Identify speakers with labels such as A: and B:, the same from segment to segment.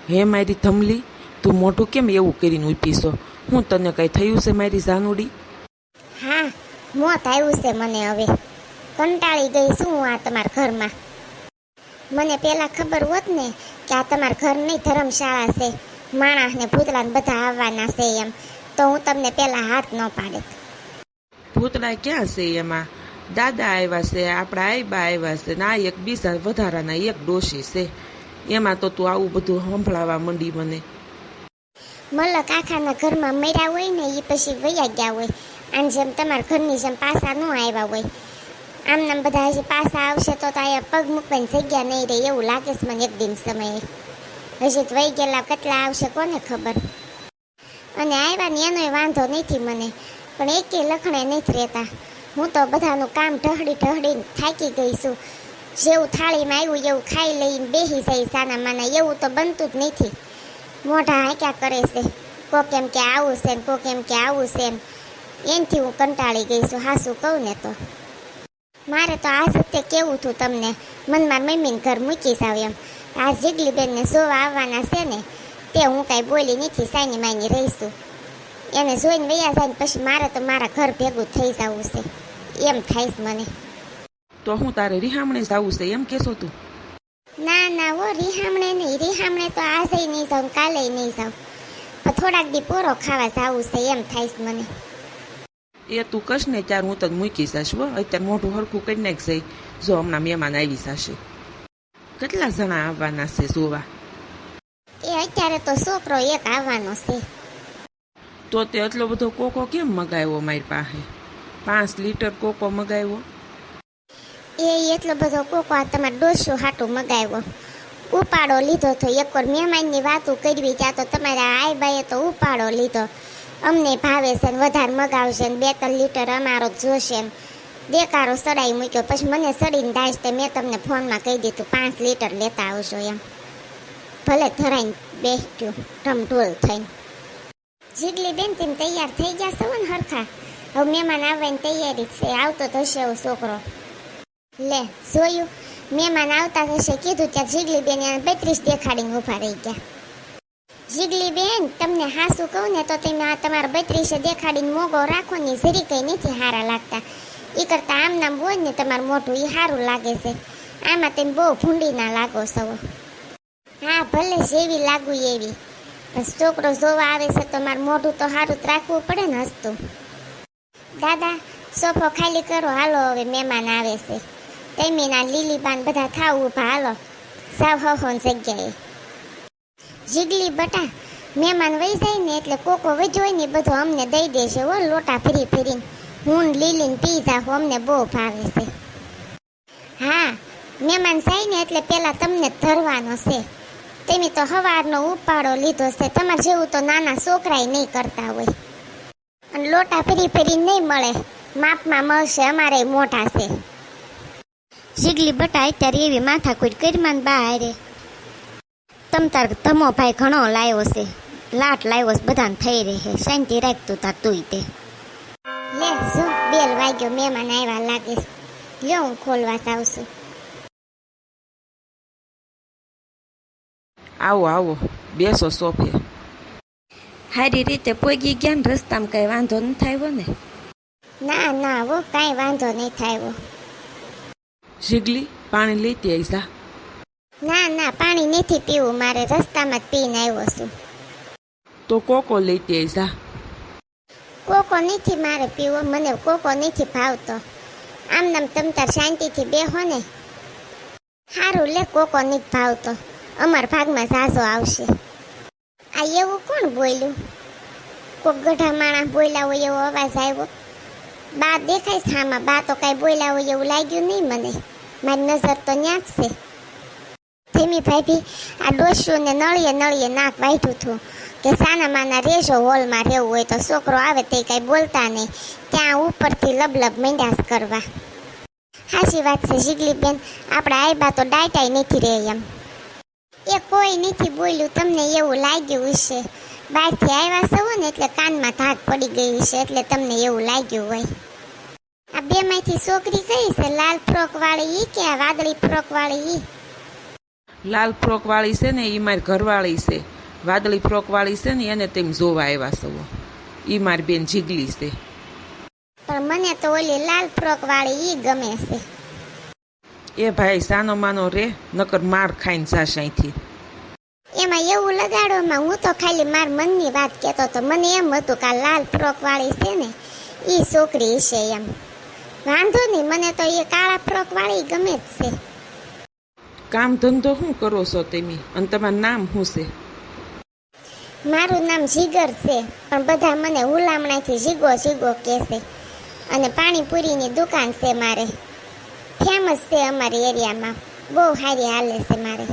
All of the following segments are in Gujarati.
A: હે મારી થમલી, તું મોઢું કેમ એવું કરીને ઊભી છો? હું તને કઈ થયું છે મારી જાનુડી?
B: હા, મોત આવ્યું છે મને હવે. કંટાળી ગઈ શું હું આ તમારા ઘરમાં. મને પેલા ખબર હોત ને કે આ તમારા ઘર નહીં ધર્મશાળા છે, માણસ ને ભૂતલા બધા આવવાના છે એમ, તો હું તમને પેલા હાથ ન પાડે.
A: ભૂતળા ક્યાં છે એમાં? દાદા આવ્યા છે, આપણા આઈબા આવ્યા છે, ના એક બીજા વધારાના એક ડોશી છે. એમાં તો તું આવું બધું સંભળાવા માંડી મને.
B: મલક આખાના ઘરમાં મર્યા હોય ને એ પછી વયા ગયા હોય. આમ જેમ તમારા ઘરની જેમ પાસા ન આવ્યા હોય. આમનામ બધા હજી પાસા આવશે તો અહીંયા પગ મૂકવાની જગ્યા નહીં રહે એવું લાગે છે મને એક દિન સમયે. હજી તો વહી ગયેલા કેટલા આવશે કોને ખબર. અને આવ્યા ને એનોય વાંધો નથી મને, પણ એકે લખણે નથી રહેતા. હું તો બધાનું કામ ઢહડીને થાકી ગઈ છું. જેવું થાળીમાં આવ્યું એવું ખાઈ લઈને બેસી જાય સાના માના, એવું તો બનતું જ નથી. મોઢા હાંક્યા કરે છે, કોક એમ કે આવું છે ને કોક એમ કે આવું છે ને. એનથી હું કંટાળી ગઈ છું હાસું કહું ને તો. મારે તો આ સત્ય કેવું હતું તમને, મનમાં મમ્મીને ઘર મૂકી જાવ એમ. આ જીગલીબેનને જોવા આવવાના છે ને તે હું કાંઈ બોલી નથી, સાની માની રહીશું. એને જોઈને વૈયા જાય ને પછી મારે તો મારા ઘર ભેગું થઈ જવું છે એમ થાય છે મને.
A: તો હું તારે રિહામણે જવું છે એમ કેશો તું?
B: ના ના હો, રિહામણે નહીં. રિહામણે તો આજે નહીં જાઉં, કાલે નહીં જાઉં, પણ થોડાક દી પોરો ખાવા જવું છે એમ થાય છે મને.
A: એ તું કશ ને ત્યારે હું તને મૂકી જઈશ હો. અત્યારે મોઢું હરખું કરી નાખશે. જો હમણાં મહેમાન આવી જશે. કેટલા જણા આવવાના છે જોવા?
B: એ અત્યારે તો છોકરો એક આવવાનો છે.
A: તો તે એટલો બધો કોકો કેમ મગાવ્યો મારી પાસે? 5 લીટર કોકો મગાવ્યો?
B: એટલો બધો કોકો આ તમારે ડોસ્યું હાટું મગાવ્યો. ઉપાડો લીધો તો એકવાર મહેમાનની વાતું કરવી ત્યાં તો તમારા આઈ બાઈએ તો ઉપાડો લીધો. અમને ભાવે છે ને વધારે મગાવશે ને 2-3 લીટર અમારો જ જોશે ને દેકારો સડાઈ મૂક્યો. પછી મને સડીને દાઈશ તે મેં તમને ફોનમાં કહી દીધું 5 લીટર લેતા આવજો એમ. ભલે ધરાઈને બેસ્યું ઢમઢોલ થઈને. જીગલી બેન તેમ તૈયાર થઈ ગયા છો ને હરખા? હવે મહેમાન આવવાની તૈયારી છે, આવતો થશે એવો છોકરો. લે જોયું, મહેમાન આવતા થશે કીધું ત્યાં જીગલી બેન 32 દેખાડીને ઊભા રહી ગયા. જીગલી બેન તમને હાસું કહું ને તો તમે આ તમારા 32 દેખાડીને મોગો રાખો ને જરી કઈ નથી હારા લાગતા. એ કરતા આમ નામ હોય ને તમારું મોઢું એ સારું લાગે છે. આમાં તમે બહુ ભૂંડી ના લાગો છો. હા ભલે જેવી લાગુ એવી, બસ છોકરો જોવા આવે છે તો મારું મોઢું તો સારું જ રાખવું પડે ને હસતું. દાદા સોફો ખાલી કરો, હાલો હવે મહેમાન આવે છે. તમે ના લીલીબાન બધા થાવ ઊભા, હાલો સાવ હહોન જગ્યાએ. જીગલી બટા, મહેમાન વહી જાય ને એટલે કોકો વધ્યો હોય ને બધો અમને દઈ દેશે હો, લોટા ફરીને. હું લીલીને પી જાઉં, અમને બહુ ભાવે છે. હા, મહેમાન જાય ને એટલે પેલા તમને જ ધરવાનો છે. તમે તો સવારનો ઉપાડો લીધો છે, તમારે જેવું તો નાના છોકરાય નહીં કરતા હોય. અને લોટા ફરી નહીં મળે, માપમાં મળશે, અમારે મોટા છે. જીગલી બટા અત્યારે એવી માથાકૂટ કરીમાં બા હારે. તમ તાર ધમો ભાઈ ઘણો લાવ્યો છે, લાટ લાવ્યો છે, બધાને થઈ રહે. શાંતિ રાખતું તાર તુંય તે. લે જો બેલ વાગ્યો, મહેમાન આવ્યા લાગે છે. લ્યો હું ખોલવા આવશું.
A: આવો આવો, બેસો સોફે. સારી રીતે પોગી ગયા ને? રસ્તામાં કઈ વાંધો ન થાય ને?
B: ના ના હો, કાંઈ વાંધો નહીં થાય.
A: જીગલી પાણી લેતી આવી જા.
B: ના ના પાણી નથી પીવું મારે, રસ્તામાં જ પીને આવ્યો છું.
A: તો કોકો લેતી આવી જા.
B: કોકો નથી મારે પીવો, મને કોકો નથી ભાવતો. આમ નામ તમ તાર શાંતિથી બેહો ને. સારું લે, કોકો નથી ભાવતો, અમાર ભાગમાં ઝાઝો આવશે. આ એવું કોણ બોલ્યું? કોક ગઢા માણસ બોલ્યા હોય એવો અવાજ આવ્યો. બા દેખાય છે આમાં? બા તો કાંઈ બોલ્યા હોય એવું લાગ્યું નહીં મને, મારી નજર તો ન્યા જ છે. ધીમી ભાભી, આ ડોસ્યું ને નળીએ નાક વાઢ્યું હતું કે સાના માના રેજો હોલમાં રહેવું હોય તો છોકરો આવે તે કાંઈ બોલતા નહીં, ત્યાં ઉપરથી લબલબ મંડાસ કરવા. સાચી વાત છે જીગલી બેન, આપણા આઈબા તો ડાયટાઈ નથી રહે એમ. એ કોઈ નથી બોલ્યું, તમને એવું લાગ્યું હશે. બહારથી આવ્યા છો ને એટલે કાનમાં ધાક પડી ગઈ હશે એટલે તમને એવું લાગ્યું હોય. આ બેમાંથી છોકરી કઈ છે? લાલ ફ્રોક વાળી ઈ કે આ વાદળી ફ્રોક વાળી ઈ?
A: લાલ ફ્રોકવાળી છે ને એ મારી ઘરવાળી છે, વાદળી ફ્રોકવાળી છે ને એને તેમ જોવા આવ્યા સવો. એ મારી બેન જીગલી છે.
B: પણ મને તો ઓલી લાલ ફ્રોક વાળી ઈ ગમે છે.
A: એ ભાઈ સાનો માનો રે, નકર માર ખાઈને જાશ અહીંથી.
B: એમાં એવું લગાડોમાં હું તો ખાલી માર મનની વાત કહેતો તો. મને એમ હતું કે આ લાલ ફ્રોક વાળી છે ને ઈ છોકરી છે એમ. વાંધો નહીં, મને તો એ કાળા ફ્રોક વાળી ગમે જ છે.
A: કામ ધંધો શું કરો છો તમે, અને તમારું નામ શું છે?
B: મારું નામ જીગર છે, પણ બધા મને હુલામણાથી જીગો જીગો કહે છે. અને પાણીપુરીની દુકાન છે મારે, ફેમસ છે અમારી એરિયામાં, બહુ સારી હાલે છે મારે.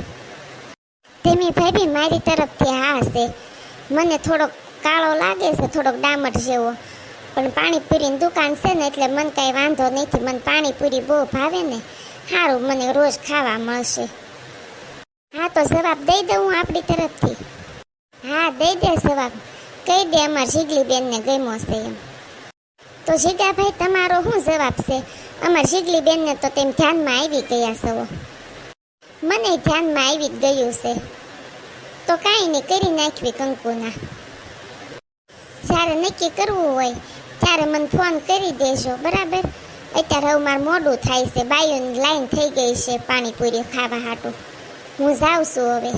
B: તેમી ભાઈ મારી તરફથી હા છે. મને થોડોક કાળો લાગે છે, થોડોક ડામર જેવો, પણ પાણીપુરીની દુકાન છે ને એટલે મને કાંઈ વાંધો નથી. મને પાણીપુરી બહુ ભાવે ને, સારું મને રોજ ખાવા મળશે. હા તો જવાબ દઈ દઉં હું આપણી તરફથી? હા દઈ દે જવાબ, કહી દે અમાર જીગલી બેનને ગમ્યો છે એમ. તો જીગાભાઈ તમારો શું જવાબ છે? અમાર જીગલી બેનને તો તેમ ધ્યાનમાં આવી ગયા છો. મને ધ્યાનમાં આવી જ ગયું છે. તો કાંઈ નહીં, કરી નાખવી કંકુના. જ્યારે નક્કી કરવું હોય ત્યારે મને ફોન કરી દેજો, બરાબર? અત્યારે હવે મારે મોડું થાય છે, બાયુની લાઈન થઈ ગઈ છે પાણીપુરી ખાવા હાટું. હું જાઉં છું હવે.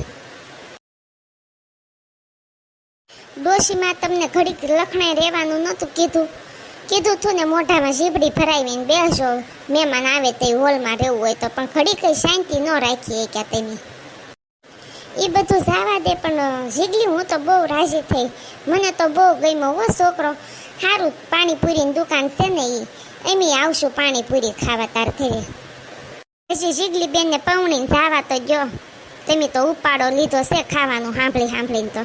B: ડોશીમાં તમને ઘડીક લખણે રહેવાનું નહોતું કીધું? કીધું તું ને મોઢામાં જીબડી ભરાવીને બેસજો, મહેમાન આવે તે હોલમાં રહેવું હોય તો. પણ ઘડી કઈ શાંતિ ન રાખીએ ક્યાં તેની. એ બધું જવા દે, પણ જીગલી હું તો બહુ રાજી થઈ. મને તો બહુ ગમ્યો હો છોકરો. સારું પાણીપુરીની દુકાન છે ને એ એમી આવશું પાણીપુરી ખાવા તાર ઘરે. પછી જીગલી બેનને પૌણીને જવા તો ગયો. તમે તો ઉપાડો લીધો છે ખાવાનું સાંભળીને તો.